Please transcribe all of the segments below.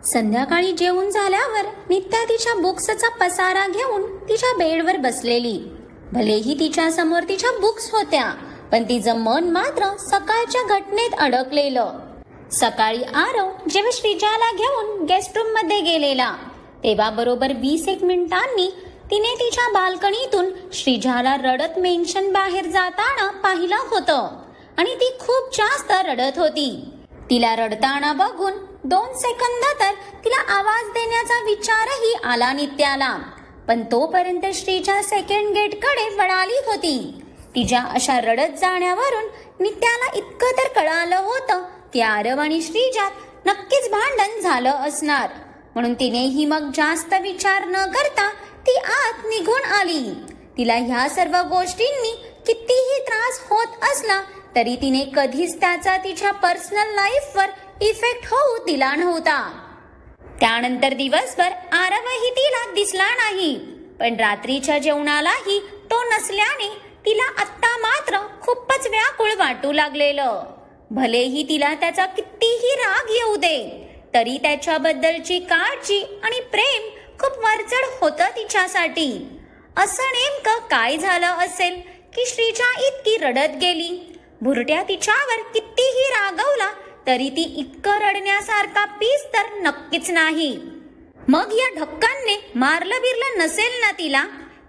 संध्याकाळी जेवून झाल्यावर नित्या तिच्या बुक्सचा पसारा घेऊन तिच्या बेडवर बसलेली. भलेही तिच्या समोर तिच्या बुक्स होत्या, पण तिचं मन मात्र सकाळच्या घटनेत अडकलेलं. सकाळी आरव जेव्हा श्रीजाला घेऊन गेस्ट रूम मध्ये गेलेला, तेव्हा बरोबर 20 मिनिटांनी तिने तिच्या बाल्कनीतून श्रीजाला रडत मेन्शन बाहेर जाताना पाहिलं होतं आणि ती खूप जास्त रडत होती. तिला रडताना बघून 2 सेकंद तर तिला आवाज देण्याचा विचारही आला नित्याला, पण तोपर्यंत श्रीजा सेकंड गेट कडे वळाली होती. तिच्या अशा रडत जाण्यावरून नित्याला इतकं तर कळालं होतं की आरव आणि श्रीजात नक्कीच भांडण झालं असणार, म्हणून तिनेही मग जास्त विचार न करता ती आत निघून आली. तिला ह्या सर्व गोष्टींनी कितीही त्रास होत असला तरी तिने कधीच त्याचा तिच्या पर्सनल लाईफवर इफेक्ट होऊ दिला नव्हता. त्यानंतर दिवसभर आरवही तिला दिसला नाही, पण रात्रीच्या जेवणालाही तो नसल्याने तिला आत्ता मात्र खूपच व्याकुळ वाटू लागलेलं. भलेही तिला त्याचा कितीही राग येऊ दे, तरी त्याच्याबद्दलची काळजी आणि प्रेम खूप वरचढ होतं तिच्यासाठी. असं नेमकं काय झालं असेल की श्रीजा इतकी रडत गेली? भुरट्या तिच्यावर कितीही रागवला तरी ती इतकं रडण्यासारखा पीस तर नक्कीच नाही. मग या ढक्कनने मारलं बिरलं नसेल ना तिला?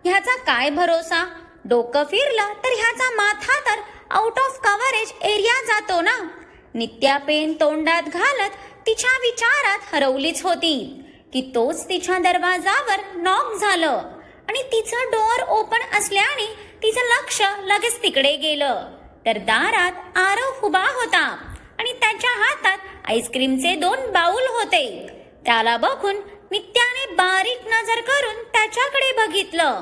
ह्याचा काय भरोसा? डोकं फिरलं तर ह्याचा माथा तर आउट ऑफ कव्हरेज एरिया जातो ना. नित्या पेन तोंडात घालत तिच्या विचारात हरवलीच होती की तोच तिच्या दरवाजावर नॉक झालं आणि तिचं डोअर ओपन असल्याने तिचं लक्ष लगेच तिकडे गेलं, तर दारात आरव उभा होता आणि त्याच्या हातात आईस्क्रीमचे 2 बाउल होते. त्याला बघून नित्याने बारीक नजर करून त्याच्याकडे बघितलं.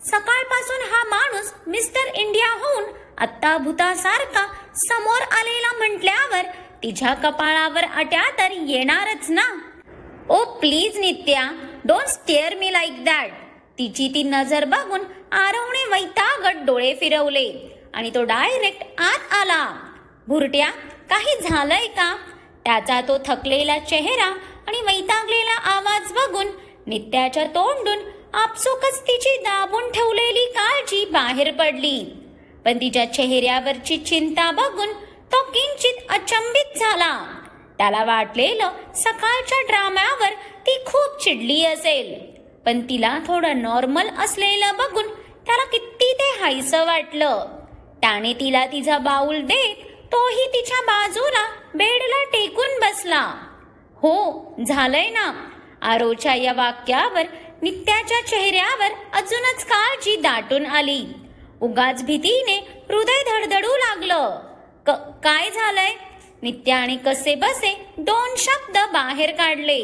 सकाळपासून हा माणूस मिस्टर इंडिया होऊन आत्ता भूतासारखा समोर आलेला म्हटल्यावर तिच्या कपाळावर आट्या तर येणारच ना. Oh please Nitya, don't stare me like that. तिची ती नजर बघून आरवने वैतागत डोळे फिरवले आणि तो डायरेक्ट आत आला. भुरट्या, काही झालंय का? त्याचा तो थकलेला चेहरा आणि वैतागलेला आवाज बघून नित्याच्या तोंडून आपसुकच तिची दाबून ठेवलेली काळजी बाहेर पडली. पण तिच्या चेहऱ्यावरची चिंता बघून तो किंचित अचंबित झाला. त्याला वाटलेलं सकाळच्या ड्राम्यावर ती खूप चिडली असेल, पण तिला थोडं नॉर्मल असलेलं बघून त्याला किती ते हायसं वाटलं. त्याने तिला तिचा बाऊल देत तोही तिच्या बाजूला बेडला टेकून बसला. हो, झालंय ना. आरोच्या या वाक्यावर नित्याच्या चेहऱ्यावर अजूनच काळजी दाटून आली. उगाच भीतीने हृदय धडधडू लागलं. काय झालंय? नित्याने कसे बसे 2 शब्द बाहेर काढले,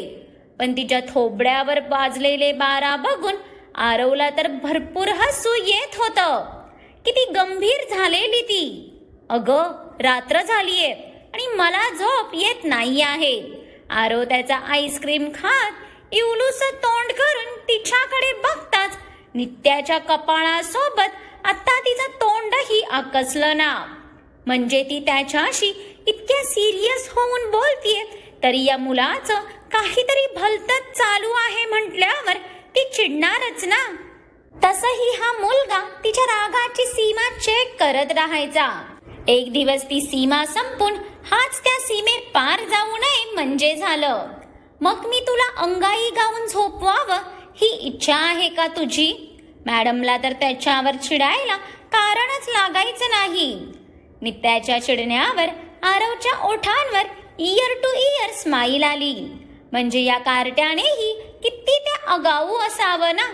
पण तिच्या थोबड्यावर वाजलेले 12 बघून आरवला तर भरपूर हसू येत होतं. किती गंभीर झालेली ती. अगं, रात्र झालीये आणि मला झोप येत नाही आहे. आरव त्याचा आईस्क्रीम खात इवलूस तोंड करून तिच्याकडे बघताच नित्याच्या कपाळासोबत आता तिचं तोंडही आकसलं ना. म्हणजे ती त्याच्याशी इतक्या सिरियस होऊन बोलतीये तरी या मुलाचं काहीतरी भलतंच चालू आहे म्हटल्यावर ती चिडणारच ना. तसही हा मुलगा तिच्या रागाची सीमा चेक करत राहायचा. एक दिवस ती सीमा संपून हाच त्या सीमेत पार जाऊ नये म्हणजे झालं. मग मी तुला अंगाई गाऊन झोपवावं ही इच्छा आहे का तुझी? मॅडमला तर त्याच्यावर चिडायला कारणच लागायचं नाही. नित्याच्या चिडण्यावर आरवच्या ओठांवर इयर टू इयर स्माईल आली. म्हणजे या कार्ट्यानेही किती ते आगाऊ असावं ना.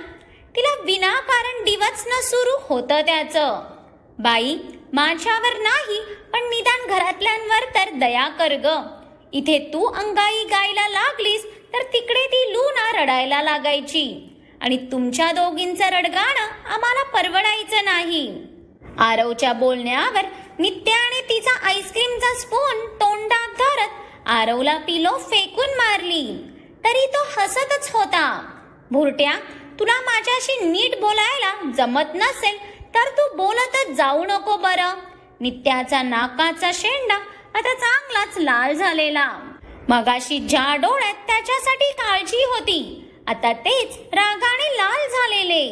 तिला विनाकारण डिवचणं सुरू होतं त्याचं. बाई, माझ्यावर नाही पण निदान घरातल्यांवर तर दया कर ग. इथे तू अंगाई गायला लागलीस तर तिकडे ती लूना रडायला लागायची आणि तुमच्या दोघींचं रडगाणं आम्हाला परवडायचं नाही. आरवच्या बोलण्यावर नित्याने तिचा आईस्क्रीमचा स्पून तोंडात धरत आरवला पिलो फेकून मारली, तरी तो हसतच होता. भुरट्या, तुला माझ्याशी नीट बोलायला जमत नसेल तर तू बोलतच जाऊ नको बरं. नित्याचा नाकाचा शेंडा आता चांगलाच लाल झालेला. मगाशी ज्या डोळ्यात त्याच्यासाठी काळजी होती, आता तेच रागाने लाल झालेले.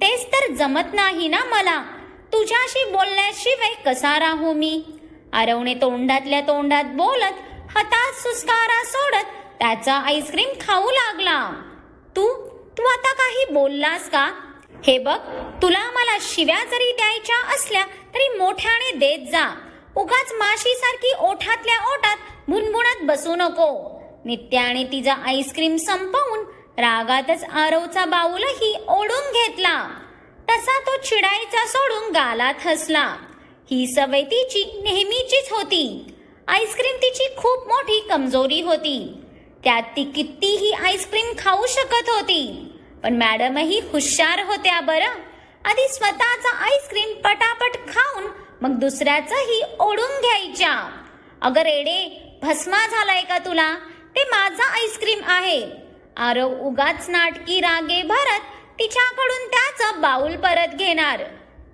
तेच तर जमत नाही ना मला. तुझ्याशी बोलल्याशिवाय कसा राहू मी? आरवने तोंडातल्या तोंडात बोलत, हातात सुस्कारा सोडत त्याचा आईस्क्रीम खाऊ लागला. तू आता काही बोललास का? हे बघ, तुला मला शिव्या जरी द्यायच्या असल्या तरी मोठ्याने देत जा. उगाच माशीसारखी ओठातल्या ओठात भुणभुणत बसू नको. नित्याने तिचा आईस्क्रीम संपवून रागातच आरवचा बाऊलही ओढून घेतला. तसा तो चिडायचा सोडून गालात हसला. ही सवय तिची नेहमीचीच होती. आईस्क्रीम तिची खूप मोठी कमजोरी होती. त्यात ती कितीही आईस्क्रीम खाऊ शकत होती. पण मॅडमही हुशार होत्या बरं. आधी स्वतःचा आईस्क्रीम पटापट खाऊन मग दुसऱ्याचंही ओढून घ्यायच्या. अगं रेडे, भस्मा झालाय का तुला? ते माझा आईस्क्रीम आहे. आरव उगाच नाटकी रागे भरत तिच्याकडून त्याचं बाऊल परत घेणार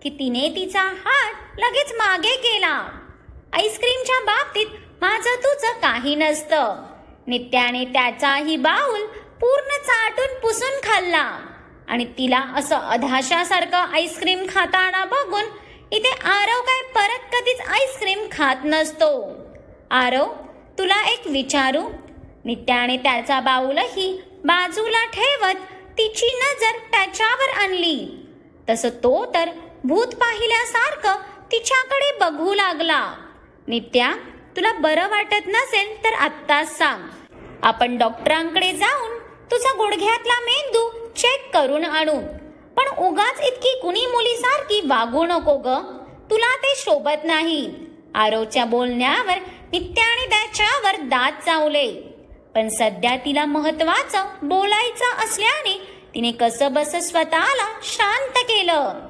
की तिने तिचा हात लगेच मागे केला. आईस्क्रीमच्या बाबतीत माझं तुझं काही नसतं. नित्याने त्याचाही बाऊल पूर्ण चाटून पुसून खाल्ला आणि तिला असं अधाशासारखं आईस्क्रीम खाताना बघून इथे आरव काय परत कधीच आईस्क्रीम खात नसतो. आरव, तुला एक विचारू? नित्याने त्याचा बाऊलही बाजूला ठेवत तिची नजर त्याच्यावर आणली. तसं तो तर भूत पाहिल्यासारखं तिच्याकडे बघू लागला. नित्या, तुला बरं वाटत नसेल तर आत्ताच सांग. आपण डॉक्टरांकडे जाऊन तुझा गुडघ्यातला मेंदू चेक करून आणू. पण उगाच इतकी कुणी मुलीसारखी वागू नको ग. तुला ते शोभत नाही. आरवच्या बोलण्यावर नित्याने त्याच्यावर दात चावले. पण सध्या तिला महत्वाचं बोलायचं असल्याने तिने कसं बस स्वतःला शांत केलं.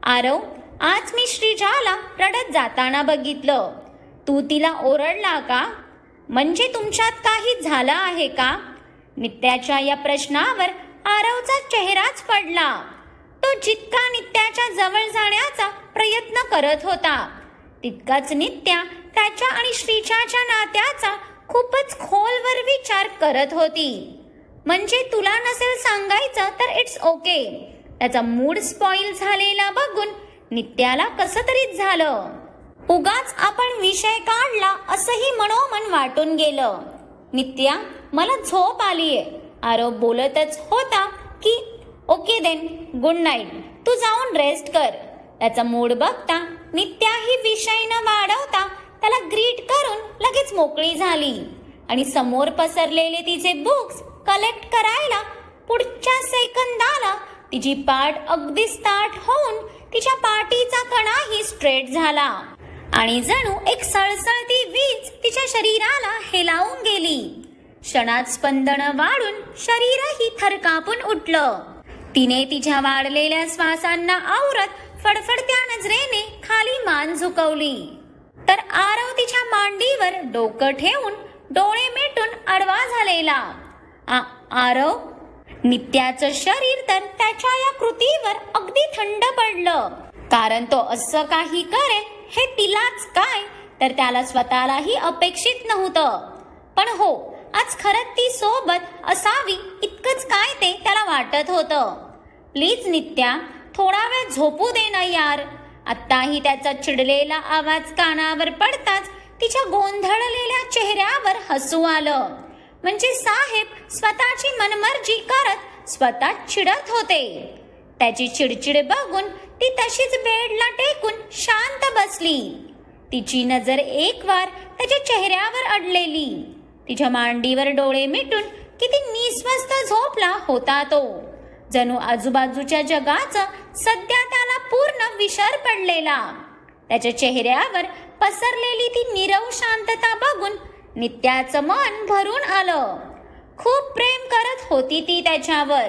आरव, आज मी श्रीजाला रडत जाताना बघितलं. तू तिला ओरडला का? म्हणजे तुमच्यात काही झालं आहे का? नित्याच्या या प्रश्नावर आरवचा चेहराच पडला. तो जितका नित्याच्या जवळ जाण्याचा प्रयत्न करत होता, तितकाच नित्या त्याच्या आणि श्रीजाच्या नात्याचा खूपच खोलवर विचार करत होती. म्हणजे तुला नसेल सांगायचं तर इट्स ओके. त्याचा मूड स्पॉइल झालेला बघून नित्याला कसं तरीच झालं. उगाच आपण विषय काढला असंही मनोमन वाटून गेलं. नित्या, मला झोप आलीये. आरव बोलतच होता की ओके देन, गुड नाईट, तू जाऊन रेस्ट कर. त्याचा मूड बघता नित्याही विषय न वाढवता त्याला ग्रीट करून लगेच मोकळी झाली आणि समोर पसरलेले तिचे बुक्स कलेक्ट करायला पुढच्या सेकंदाला तिची पाठ अगदी स्टार्ट होऊन तिच्या पाठीचा कणाही स्ट्रेट झाला आणि जणू एक सळसळती वीज तिच्या शरीराला हेलावून गेली. क्षणात स्पंदन वाढून शरीरही थरकापून उठलं. तिने तिच्या वाढलेल्या श्वासांना आवरत फडफडत्या नजरेने खाली मान झुकवली. तर आरव तिच्या मांडीवर डोकं ठेवून डोळे मिटून आडवा झालेला. आरव, नित्याचं शरीर तर त्याच्या या कृतीवर अगदी थंड पडलं. कारण तो असं काही करेल हे तिलाच काय तर त्याला स्वतःलाही अपेक्षित नव्हतं. पण हो, आज खरंच ती सोबत असावी इतकंच काय ते त्याला वाटत होतं. प्लीज नित्या, थोडा वेळ झोपू दे ना यार. आत्ताही त्याचा चिडलेला आवाज कानावर पडताच तिच्या गोंधळलेल्या चेहऱ्यावर हसू आलं. म्हणजे साहेब स्वतःची मनमर्जी करत स्वतः चिडत होते. त्याची चिडचिड बघून ती तशीच बेडला टेकून शांत बसली. तिची नजर एक वार त्याच्या चेहऱ्यावर अडलेली. तिच्या मांडीवर डोळे मिटून किती निस्वस्थ झोपला होता तो. जणू आजूबाजूच्या जगाचा सध्या त्याला पूर्ण विसर पडलेला. त्याच्या चेहऱ्यावर पसरलेली ती नीरव शांतता बघून नित्याचं मन भरून आलं. खूप प्रेम करत होती ती त्याच्यावर.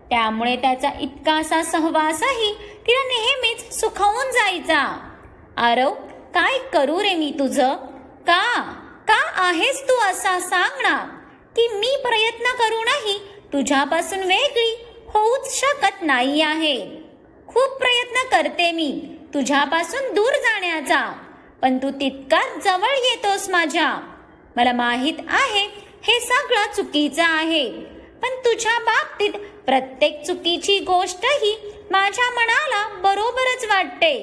त्यामुळे त्याचा इतकासा सहवासही तिला नेहमीच सुखावून जायचा. आरव, काय करू रे मी तुझं? का आहेस तू असा सांग ना, की मी प्रयत्न करूनही तुझ्यापासून वेगळी होऊच शकत नाही आहे. खूप प्रयत्न करते मी तुझ्यापासून दूर जाण्याचा, पण तू तितकाच जवळ येतोस माझ्या. मला माहित आहे हे सगळं चुकीचं आहे, पण तुझ्या बाबतीत प्रत्येक चुकीची गोष्ट ही माझ्या मनाला बरोबरच वाटते.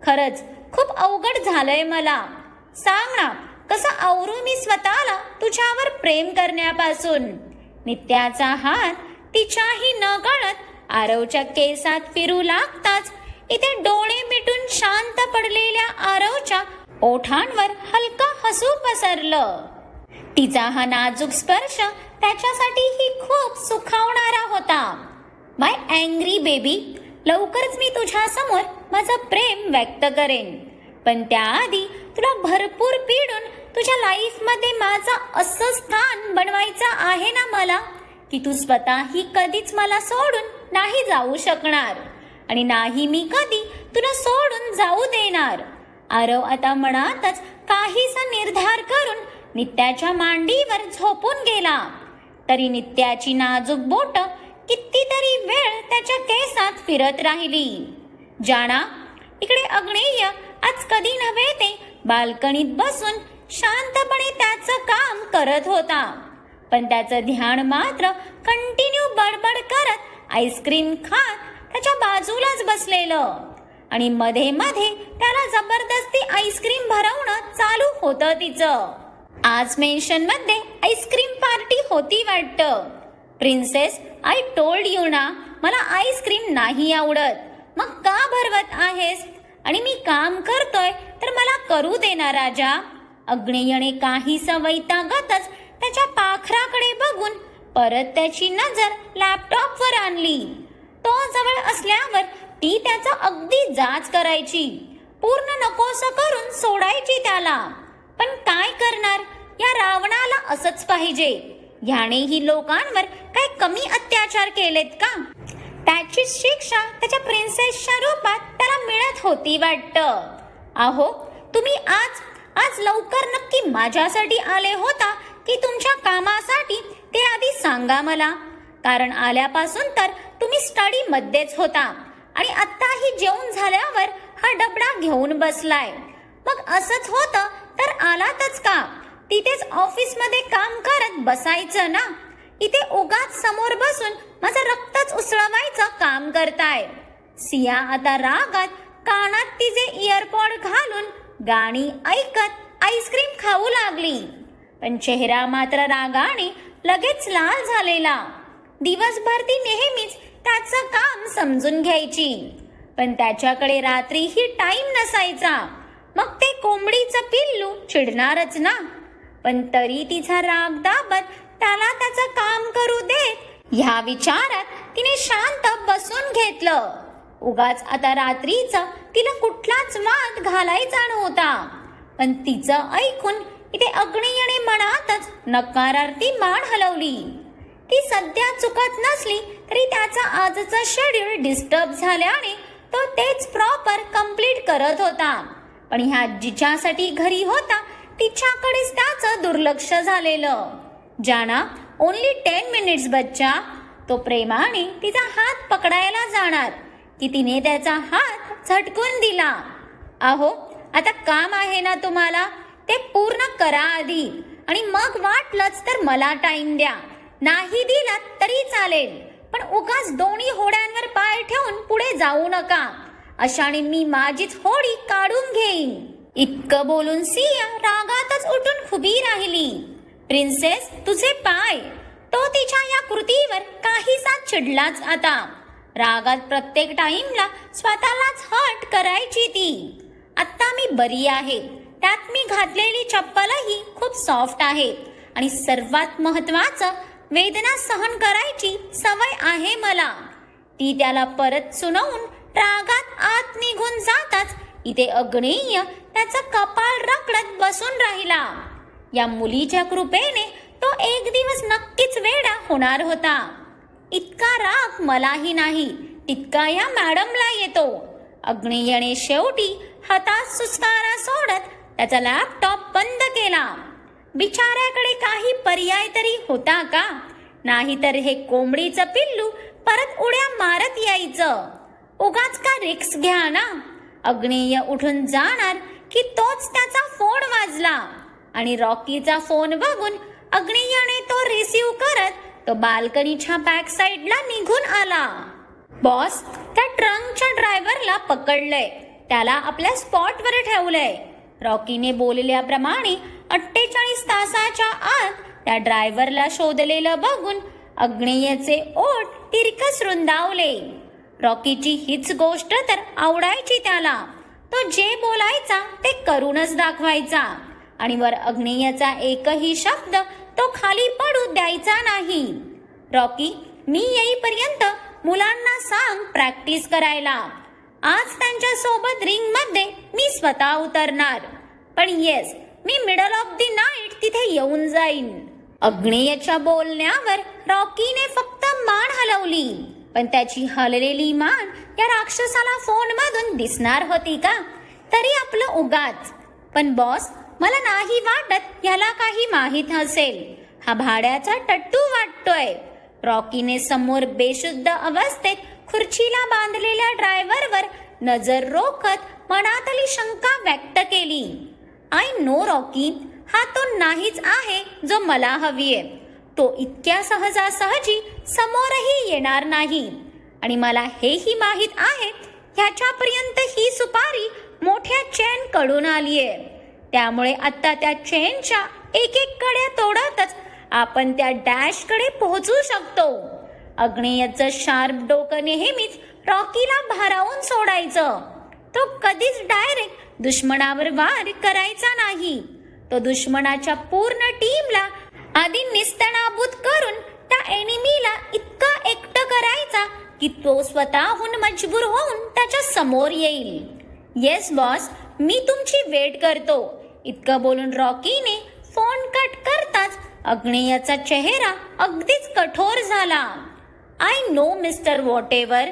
खरंच खूप अवघड झालंय मला. सांग ना, कसं आवरू मी स्वतःला तुझ्यावर प्रेम करण्यापासून. नित्याचा हात तिच्याही नकळत आरवच्या केसात फिरू लागताच इथे डोळे मिटून शांत पडलेल्या आरवच्या ओठांवर हलका हसू पसरलं. तिचा हा नाजूक स्पर्श त्याच्यासाठीही खूप सुखावणारा होता. माय अँग्री बेबी, लवकरच मी तुझ्या समोर माझं प्रेम व्यक्त करेन, पण त्याआधी तुला भरपूर पिडून तुझ्या लाईफमध्ये माझं असं स्थान बनवायचं आहे ना मला, की तू स्वतःही कधीच मला सोडून नाही जाऊ शकणार आणि नाही मी कधी तुला सोडून जाऊ देणार. आरव आता मनातच काहीसा निर्धार करून नित्याच्या मांडीवर झोपून गेला. तरी नित्याची नाजूक बोट कितीतरी वेळ त्याच्या केसात फिरत राहिली. जाणा, इकडे अग्नेय आज कधी नव्हे ते बाल्कनीत बसून शांतपणे त्याचं काम करत होता, पण त्याचं ध्यान मात्र कंटिन्यू बडबड करत आईस्क्रीम खात त्याच्या बाजूलाच बसलेलं. आणि मध्ये मध्ये त्याला जबरदस्ती आईस्क्रीम भरवणं चालू होतं तिचं. आज मेन्शन मध्ये आईस्क्रीम पार्टी होती वाटतं. प्रिन्सेस, आय टोल्ड यू ना, मला आईस्क्रीम नाही आवडत. मग का भरवत आहेस? आणि मी काम करतोय तर मला करू दे ना राजा. अग्नेयने काहीसा वैतागतच त्याच्या पाखराकडे बघून परत त्याची नजर लॅपटॉपवर आणली. तो जवळ असल्यावर ती त्याचा अगदी जाच करायची, पूर्ण नकोसं करून सोडायची त्याला. पण काय करणार, या रावणाला असंच पाहिजे. ह्यानेही लोकांवर काय कमी अत्याचार केलेत का? त्याची शिक्षा त्याच्या प्रिन्सेसच्या रूपात त्याला मिळत होती वाटतं. अहो, तुम्ही आज लवकर नक्की माझ्यासाठी आले होता की तुमच्या कामासाठी ते आधी सांगा मला, कारण आल्यापासून तर तुम्ही स्टडी मध्येच होता आणि आत्ताही जेवण झाल्यावर हा डबडा घेऊन बसलाय. मग असंच होतं तर आलातच का? तिथेच ऑफिसमध्ये काम करत बसायचं ना. इथे उगाच समोर बसून माझं रक्तच उसळवायचं काम करताय. सिया आता रागात कानात तिचे इयरपॉड घालून गाणी ऐकत आईस्क्रीम खाऊ लागली, पण चेहरा मात्र रागाने लगेच लाल झालेला. दिवसभर ती नेहमीच त्याचं काम समजून घ्यायची, पण त्याच्याकडे रात्रीही टाइम नसायचा. मग ते कोंबडीचं पिल्लू चिडणारच ना. पण तरी तिचा राग दाबत त्याला त्याचं काम करू देत ह्या विचारात तिने शांत बसून घेतलं. उगाच आता रात्रीचं तिला कुठलाच वाद घालायचा नव्हता. पण तिचं ऐकून इथे अग्नेयने मनातच नकारार्थी मान हलवली. ती सध्या चुकत नसली तरी त्याचा आजचा शेड्यूल डिस्टर्ब झाल्याने तो तेच प्रॉपर कंप्लीट करत होता. पण ह्या जिच्यासाठी घरी होता तिच्याकडेच त्याचं दुर्लक्ष झालेलं. जाना, ओनली 10 मिनिट्स बच्चा. तो प्रेमाने तिचा हात पकडायला जाणार की तिने त्याचा हात झटकून दिला. अहो, आता काम आहे ना तुम्हाला, ते पूर्ण करा आधी आणि मग वाटलंच तर मला टाइम द्या. नाही दिला तरी चालेल, पण उगाच दोन्ही होड्यांवर पाय ठेवून पुढे जाऊ नका. अशाने मी माझीच होडी काढून घेईन. इतकं बोलून सिया रागातच उठून उभी राहिली. प्रिन्सेस, तुझे पाय. तो तिच्या या कृतीवर काहीसा चिडलाच आता. रागात प्रत्येक टाइमला स्वतःलाच हर्ट करायची ती. आत्ता मी बरी आहे, त्यात मी घातलेली चप्पलही खूप सॉफ्ट आहे आणि सर्वात महत्वाचं, वेदना सहन करायची सवय आहे मला. ती त्याला परत सुनवून रागात आत निघून जाताच इथे अग्नेय त्याचं कपाळ रगडत बसून राहिला. या मुलीच्या कृपेने तो एक दिवस नक्कीच वेडा होणार होता. इतका राग मलाही नाही, तितका या मॅडमला येतो. अग्नेयने शेवटी हातात सुस्कारा सोडत त्याचा लॅपटॉप बंद केला. बिचाऱ्याकडे काही पर्याय तरी होता का? नाहीतर हे कोंबडीचं पिल्लू परत उड्या मारत यायचं. उगाच का रिक्स घ्या ना. अग्नेय उठून जाणार की तोच त्याचा फोन वाजला. आणि रॉकीचा फोन बघून अग्नेयने तो रिसीव करत तो बाल्कनीच्या बॅक साइडला निघून आला. बॉस त्या ट्रंकच्या ड्रायव्हरला पकडलंय, त्याला आपल्या स्पॉटवर ठेवलंय. रॉकीने बोलल्याप्रमाणे 48 तासाच्या आत त्या ड्रायव्हरला शोधलेलं बघून अग्नेयचे ओठ तिरकस रुंदावले. रॉकीची हीच गोष्ट तर आवडायची त्याला. तो जे बोलायचा ते करूनच दाखवायचा आणि वर अग्नेयचा एकही शब्द तो खाली पडू द्यायचा नाही. रॉकी, मी येईपर्यंत मुलांना सांग प्रॅक्टिस करायला. आज त्यांच्या सोबत रिंग मध्ये मी स्वतः उतरणार, पण yes, me middle of the night तिथे येऊन जाईन. अग्नेयच्या बोलण्यावर रॉकीने फक्त मान हलवली, पण त्याची हललेली मान या राक्षसाला फोन मधून दिसणार होती का? तरी आपलं उगाच. पण बॉस, मला नाही वाटत याला काही माहित असेल. हा भाड्याचा टट्टू वाटतोय. रॉकीने समोर बेशुद्ध अवस्थेत खुर्चीला बांधलेल्या ड्रायव्हरवर नजर रोखत मनातली शंका व्यक्त केली. आय नो रॉकी, हा तो नाहीच आहे जो मला हवीये. तो इतक्या सहजासहजी समोरही येणार नाही आणि मला हेही माहित आहे ह्याच्यापर्यंत ही सुपारी मोठ्या चेन कडून आलीये. त्यामुळे आता त्या चेनच्या एक एक कड्या तोडतच आपण त्या डॅश कडे पोहोचू शकतो. अग्नेयचं शार्प डोकं नेहमीच रॉकीला भारावून सोडायचं. तो कधीच डायरेक्ट दुश्मनावर वार करायचा नाही. तो दुश्मनाच्या पूर्ण टीमला आधी निस्तनाबूत करून त्या एनिमीला इतका एकटं करायचा की तो स्वतःहून मजबूर होऊन त्याच्या समोर येईल. येस बॉस, मी तुमची वेट करतो. इतकं बोलून रॉकीने फोन कट करताच अग्नेयचा चेहरा अगदीच कठोर झाला. आय नो मिस्टर वॉटेवर,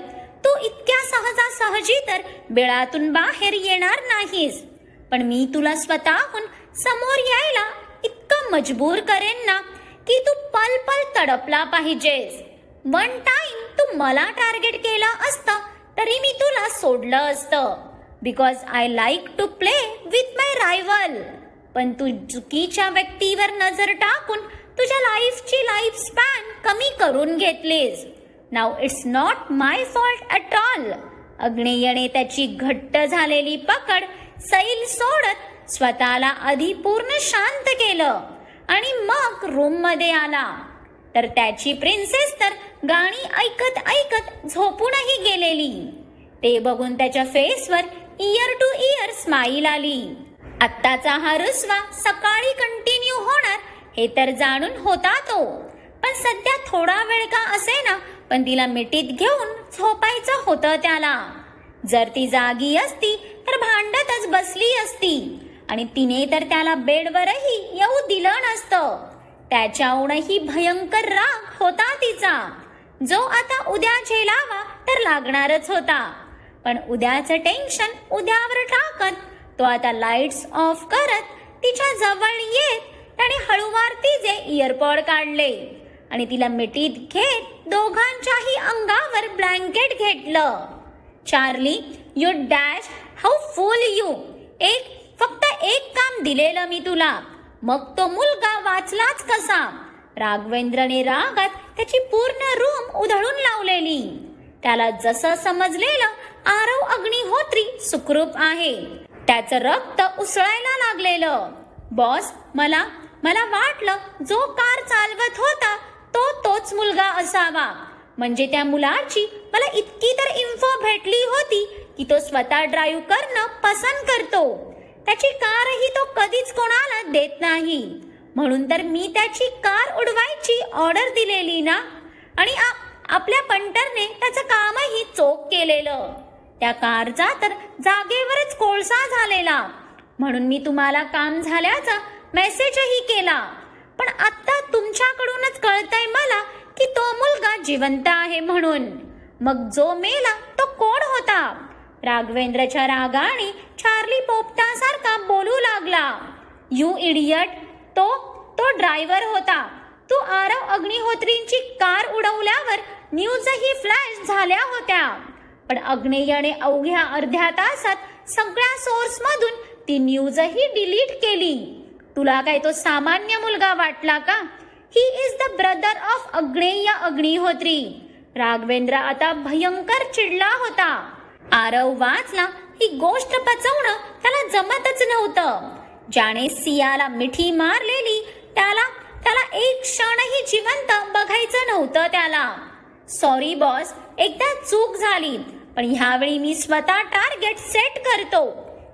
तू इतक्या सहजासहजी तर बिळातून बाहेर येणार नाहीस, पण मी तुला स्वतःहून समोर यायला इतकं मजबूर करेन ना की तू पल पल तडपला पाहिजेस. वन टाइम तू मला टार्गेट केलं असतं तरी मी तुला सोडलं असतं, because I like to play with my rival. पण तू चुकीच्या व्यक्तीवर नजर टाकून तुझ्या लाईफची लाईफ स्पॅन कमी करून घेतलीस. Now it's not my fault at all. अग्नेयने त्याची घट्ट झालेली पकड सैल सोडत स्वतःला आधी पूर्ण शांत केलं आणि मग रूम मध्ये आला. तर त्याची प्रिन्सेस तर गाणी ऐकत ऐकत झोपूनही गेलेली. ते बघून त्याच्या फेसवर इयर टू इयर स्माईल आली. आत्ताचा हा रुसवा सकाळी कंटिन्यू होणार हे तर जाणून होता तो, पण सध्या थोडा वेळ का असेना पण तिला मिठीत घेऊन झोपायचं होतं त्याला. जर ती जागी असती तर भांडतच बसली असती आणि तिने तर त्याला बेडवरही येऊ दिलं नसतं. त्याच्याहूनही भयंकर राग होता तिचा, जो आता उद्या झेलावा तर लागणारच होता. पण उद्याचं टेन्शन उद्यावर टाकत तो आता लाईट्स ऑफ करत तिच्या जवळ येत त्याने हळूवार तिचे इयरपॉड काढले आणि तिला मिठीत घेत दोघांच्याही अंगावर ब्लँकेट घेतलं. Charlie, you dash, how full you. फक्त एक काम दिलेलं मी तुला, मग तो मुलगा वाचलाच कसा. राघवेंद्रने रागात त्याची पूर्ण रूम उधळून लावलेली. त्याला जसं समजलेलं आरव अग्निहोत्री सुखरूप आहे. त्याचं रक्त उसळायला लागलेलं. बॉस, मला वाटलं जो कार चालवत होता तोच मुलगा असावा. म्हणजे त्या मुलाची मला इतकी तर इन्फो भेटली होती की तो स्वतः ड्राईव्ह करणं पसंत करतो. त्याची कारही तो कधीच कोणाला देत नाही, म्हणून तर मी त्याची कार उडवायची ऑर्डर दिलेली ना. आणि आपल्या पंटरने त्याचं कामही चोख केलेलं. त्या कारचा तर जागेवरच कोळसा झालेला, म्हणून मी तुम्हाला काम झाल्याचा मेसेजही केला. पण आता तुमच्याकडूनच कळतंय मला की तो मुलगा जिवंत आहे म्हणून. मग जो मेला तो कोण होता? राघवेंद्रच्या रागाने चार्ली पोपटासारखा बोलू लागला. यू इडियट, तो ड्रायव्हर होता. तू आरव अग्निहोत्रींची कार उडवल्यावर न्यूजही फ्लॅश झाल्या होत्या, पण अग्नेयने अवघ्या अर्ध्या तासात सगळ्या सोर्स मधून ती न्यूजही डिलीट केली. तुला काय तो सामान्य मुलगा वाटला का? He is the brother of अग्नेय अग्निहोत्री. राघवेंद्र आता भयंकर चिडला होता. आरव वाचला ही गोष्ट पचवणं त्याला जमतच नव्हतं. ज्याने सियाला मिठी मारलेली त्याला एक क्षणही जिवंत बघायचं नव्हतं त्याला. सॉरी बॉस, एकदा चूक झाली, पण ह्यावेळी मी स्वतः टार्गेट सेट करतो.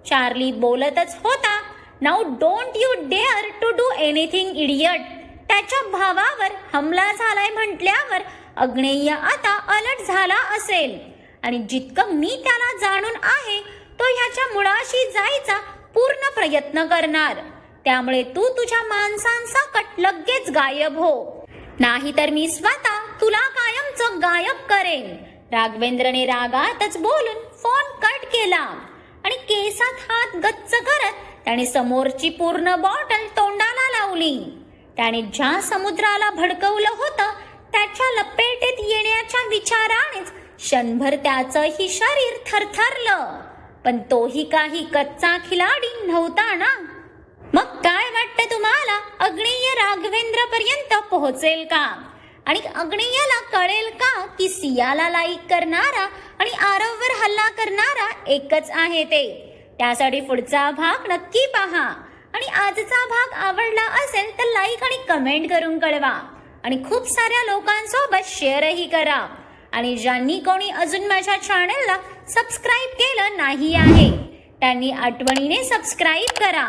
चार्ली बोलतच होता. Now don't you dare to do anything idiot. त्याच्या भावावर हमला झालाय म्हटल्यावर अग्नेय आता अलर्ट झाला असेल आणि जितकं मी त्याला जाणून आहे तो ह्याच्या मुळाशी जायचा पूर्ण प्रयत्न करणार. त्यामुळे तू तुझ्या माणसांसकट लगेच गायब हो, नाहीतर मी स्वतः तुला कायमचं गायब करेन. राघवेंद्रने रागातच बोलून फोन कट केला आणि केसात हात गच्च करत त्याने समोरची पूर्ण बॉटल तोंडाला लावली. त्याने ज्या समुद्राला भडकवलं होतं त्याच्या लपेटीत येण्याच्या विचारानेच क्षणभर त्याचंही शरीर थरथरलं. पण तोही काही कच्चा खिलाडी नव्हता ना. मग काय वाटतं तुम्हाला, अग्नेय राघवेंद्र पर्यंत पोहोचेल का? आणि अग्नेयला कळेल का की सियाला लाईक करणारा आणि आरववर हल्ला करणारा एकच आहे ते? त्यासाठी पुढचा भाग नक्की पहा आणि आजचा भाग आवडला असेल तर लाईक आणि कमेंट करून कळवा आणि खूप साऱ्या लोकांसोबत शेअरही करा. आणि ज्यांनी कोणी अजून माझ्या चॅनलला सबस्क्राईब केलं नाही आहे त्यांनी आठवणीने सबस्क्राईब करा.